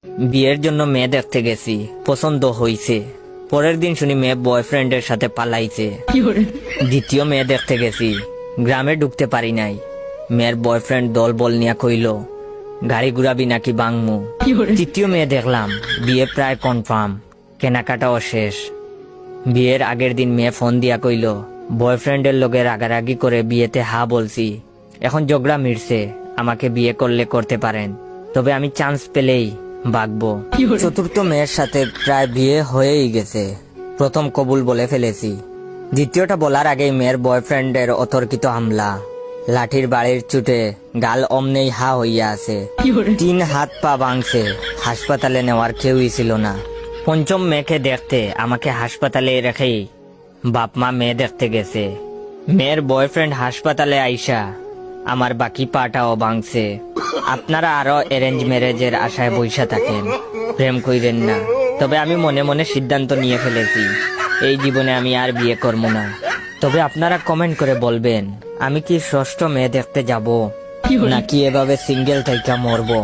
বিয়ের জন্য মেয়ে দেখতে গেছি, পছন্দ হইছে। পরের দিন শুনি মেয়ে বয়ফ্রেন্ডের সাথে পালাইছে। দ্বিতীয় মেয়ে দেখতে গেছি, গ্রামে ঢুকতে পারি নাই। মেয়ের বয়ফ্রেন্ড দল বল নিয়া কইল গাড়ি ঘুরাবি নাকি বাংমু। তৃতীয় মেয়ে দেখলাম, বিয়ে প্রায় কনফার্ম, কেনাকাটাও শেষ। বিয়ের আগের দিন মেয়ে ফোন দিয়া কইল বয়ফ্রেন্ডের লগে রাগারাগি করে বিয়েতে হা বলছি, এখন ঝগড়া মিটছে, আমাকে বিয়ে করলে করতে পারেন, তবে আমি চান্স পেলেই বাগবো। চতুর্থ মেয়ের সাথে প্রায় বিয়ে হয়েই গেছে, প্রথম কবুল বলে ফেলেছি। দ্বিতীয়টা বলার আগেই মেয়ের বয়ফ্রেন্ডের অতর্কিত হামলা, লাঠির বাড়ির চুটে গাল অমনেই হা হইয়া আছে, 3 হাত পা ভাঙছে, হাসপাতালে নেওয়ার কেউই ছিল না। পঞ্চম মেয়েকে দেখতে আমাকে হাসপাতালে রেখেই বাপ মা মেয়ে দেখতে গেছে। মেয়ের বয়ফ্রেন্ড হাসপাতালে আইসা আমার বাকি পাটাও ভাঙছে। আপনারা আরো অ্যারেঞ্জ ম্যারেজের আশায় বইসা থাকেন, প্রেম কইরেন না। তবে আমি মনে মনে সিদ্ধান্ত নিয়ে ফেলেছি, এই জীবনে আমি আর বিয়ে করবো না। তবে আপনারা কমেন্ট করে বলবেন, আমি কি ষষ্ঠ মেয়ে দেখতে যাব নাকি এভাবে সিঙ্গেল থেকে মরবো।